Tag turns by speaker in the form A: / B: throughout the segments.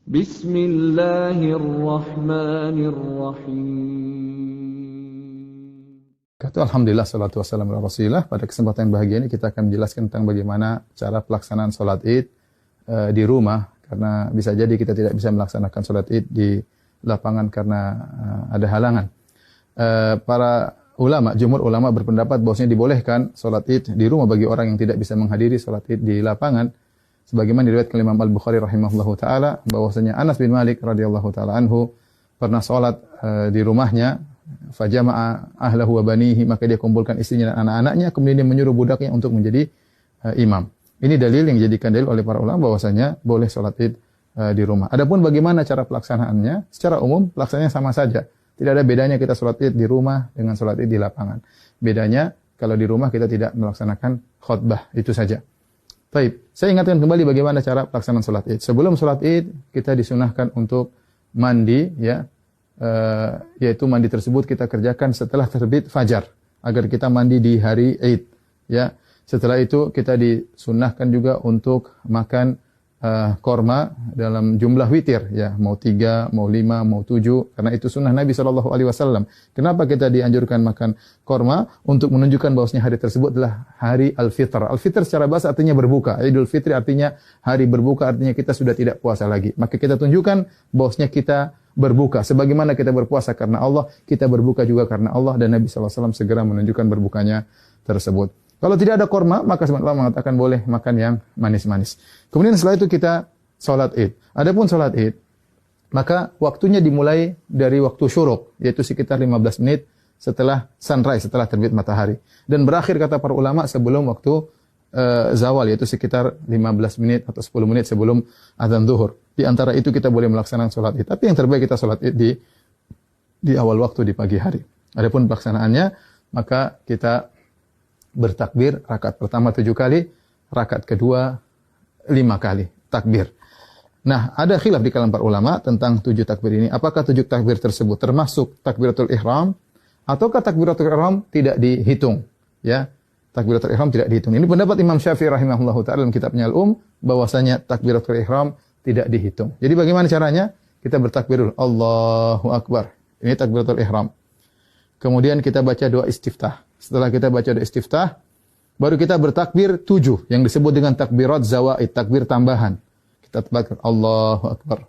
A: Bismillahirrahmanirrahim. Alhamdulillah, salatu wassalamu ala Rasulillah. Pada kesempatan yang bahagia ini kita akan menjelaskan tentang bagaimana cara pelaksanaan salat Id di rumah, karena bisa jadi kita tidak bisa melaksanakan salat Id di lapangan karena ada halangan. Para ulama, jumhur ulama berpendapat bahwasanya dibolehkan salat Id di rumah bagi orang yang tidak bisa menghadiri salat Id di lapangan. Sebagaimana diriwayatkan Imam Al-Bukhari rahimahullahu taala bahwasanya Anas bin Malik radhiyallahu taala anhu pernah salat di rumahnya, fajama'a ahlahu wa banihi, maka dia kumpulkan istrinya dan anak-anaknya, kemudian dia menyuruh budaknya untuk menjadi imam. Ini dalil yang dijadikan dalil oleh para ulama bahwasanya boleh salat Id di rumah. Adapun bagaimana cara pelaksanaannya, secara umum pelaksanaannya sama saja. Tidak ada bedanya kita salat Id di rumah dengan salat Id di lapangan. Bedanya kalau di rumah kita tidak melaksanakan khutbah, itu saja. Baik, saya ingatkan kembali bagaimana cara pelaksanaan salat Id. Sebelum salat Id, kita disunahkan untuk mandi, ya, yaitu mandi tersebut kita kerjakan setelah terbit fajar, agar kita mandi di hari Id. Ya, setelah itu kita disunahkan juga untuk makan korma dalam jumlah witir, ya, mau 3, mau 5, mau 7, karena itu sunnah Nabi SAW. Kenapa kita dianjurkan makan korma? Untuk menunjukkan bahwasanya hari tersebut adalah hari Al-Fitr. Al-Fitr secara bahasa artinya berbuka. Idul Fitri artinya hari berbuka, artinya kita sudah tidak puasa lagi. Maka kita tunjukkan bahwasanya kita berbuka. Sebagaimana kita berpuasa karena Allah, kita berbuka juga karena Allah, dan Nabi SAW segera menunjukkan berbukanya tersebut. Kalau tidak ada korma, maka sebagian ulama mengatakan boleh makan yang manis-manis. Kemudian setelah itu kita salat Id. Adapun salat Id, maka waktunya dimulai dari waktu syuruk, yaitu sekitar 15 menit setelah sunrise, setelah terbit matahari. Dan berakhir kata para ulama sebelum waktu zawal, yaitu sekitar 15 menit atau 10 menit sebelum azan zuhur. Di antara itu kita boleh melaksanakan salat Id. Tapi yang terbaik kita salat Id di awal waktu, di pagi hari. Adapun pelaksanaannya, maka kita bertakbir rakaat pertama 7 kali, rakaat kedua 5 kali takbir. Nah, ada khilaf di kalangan para ulama tentang 7 takbir ini. Apakah 7 takbir tersebut termasuk takbiratul ihram ataukah takbiratul ihram tidak dihitung? Ya, takbiratul ihram tidak dihitung. Ini pendapat Imam Syafi'i rahimahullahu taala dalam kitabnya Al-Um, bahwasanya takbiratul ihram tidak dihitung. Jadi bagaimana caranya? Kita bertakbir dulu, Allahu Akbar. Ini takbiratul ihram. Kemudian kita baca doa istiftah. Setelah kita baca doa istiftah, baru kita bertakbir 7 yang disebut dengan takbirat zawaid, takbir tambahan. Kita takbir Allahu Akbar.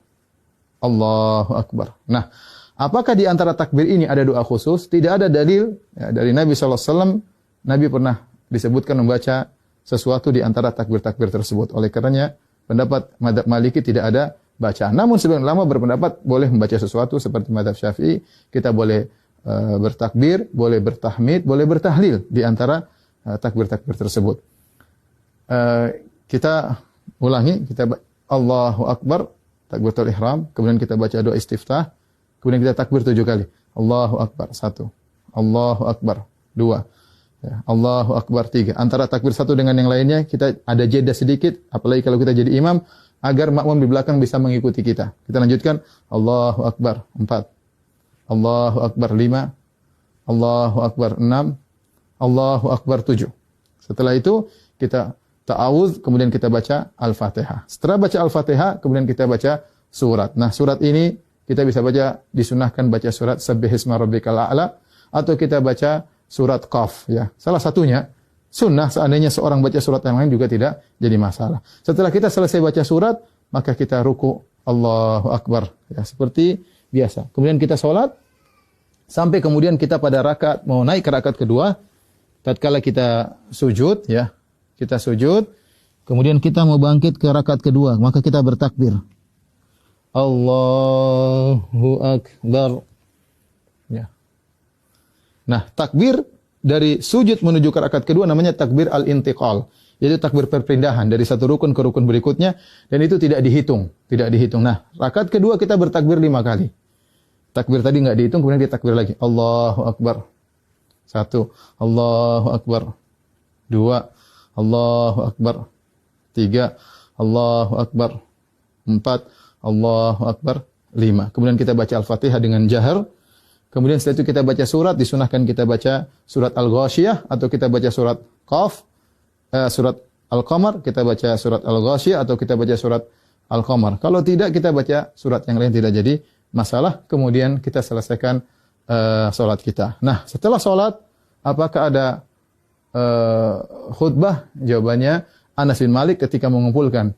A: Allahu Akbar. Nah, apakah di antara takbir ini ada doa khusus? Tidak ada dalil ya, dari Nabi SAW. Nabi pernah disebutkan membaca sesuatu di antara takbir-takbir tersebut. Oleh karenanya, pendapat mazhab Maliki tidak ada bacaan. Namun sebagian ulama berpendapat boleh membaca sesuatu seperti mazhab Syafi'i. Kita boleh bertakbir, boleh bertahmid, boleh bertahlil di antara takbir-takbir tersebut. Kita ulangi, kita Allahu Akbar, takbiratul ihram, kemudian kita baca doa istiftah, kemudian kita takbir 7 kali. Allahu Akbar 1, Allahu Akbar 2, ya, Allahu Akbar 3. Antara takbir satu dengan yang lainnya kita ada jeda sedikit, apalagi kalau kita jadi imam, agar makmum di belakang bisa mengikuti kita. Kita lanjutkan Allahu Akbar 4, Allahu Akbar 5, Allahu Akbar 6, Allahu Akbar 7. Setelah itu kita ta'awudz, kemudian kita baca Al-Fatihah. Setelah baca Al-Fatihah, kemudian kita baca surat. Nah, surat ini kita bisa baca, disunahkan baca surat Sabbihisma Rabbikal A'la, atau kita baca surat Qaf, ya. Salah satunya sunnah, seandainya seorang baca surat yang lain juga tidak jadi masalah. Setelah kita selesai baca surat, maka kita ruku, Allahu Akbar, ya, seperti biasa. Kemudian kita sholat, sampai kemudian kita pada rakaat, mau naik ke rakaat kedua, tatkala kita sujud, ya, kita sujud, kemudian kita mau bangkit ke rakaat kedua, maka kita bertakbir. Allahu Akbar. Ya. Nah, takbir dari sujud menuju ke rakaat kedua namanya takbir al-intiqal. Yaitu takbir perpindahan dari satu rukun ke rukun berikutnya, dan itu tidak dihitung, tidak dihitung. Nah, rakaat kedua kita bertakbir 5 kali. Takbir tadi enggak dihitung, kemudian kita takbir lagi. Allahu Akbar. 1, Allahu Akbar. 2, Allahu Akbar. 3, Allahu Akbar. 4, Allahu Akbar. 5. Kemudian kita baca Al-Fatihah dengan jahar. Kemudian setelah itu kita baca surat, disunahkan kita baca surat Al-Ghasyiyah atau kita baca surat Qaf, surat Al-Qamar, kita baca surat Al-Ghasyiyah atau kita baca surat Al-Qamar. Kalau tidak kita baca surat yang lain tidak jadi masalah. Kemudian kita selesaikan salat kita. Nah, setelah salat apakah ada khutbah? Jawabannya Anas bin Malik ketika mengumpulkan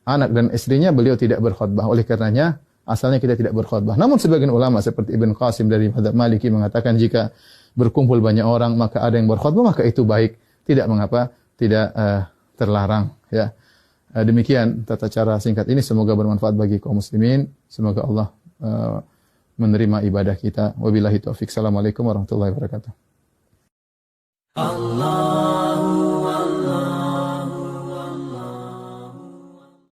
A: anak dan istrinya beliau tidak berkhutbah. Oleh karenanya asalnya kita tidak berkhutbah. Namun sebagian ulama seperti Ibn Qasim dari mazhab Maliki mengatakan jika berkumpul banyak orang maka ada yang berkhutbah maka itu baik, tidak mengapa, tidak terlarang ya. Demikian tata cara singkat ini, semoga bermanfaat bagi kaum muslimin. Semoga Allah menerima ibadah kita. Wabillahi taufik. Assalamualaikum warahmatullahi wabarakatuh. Allah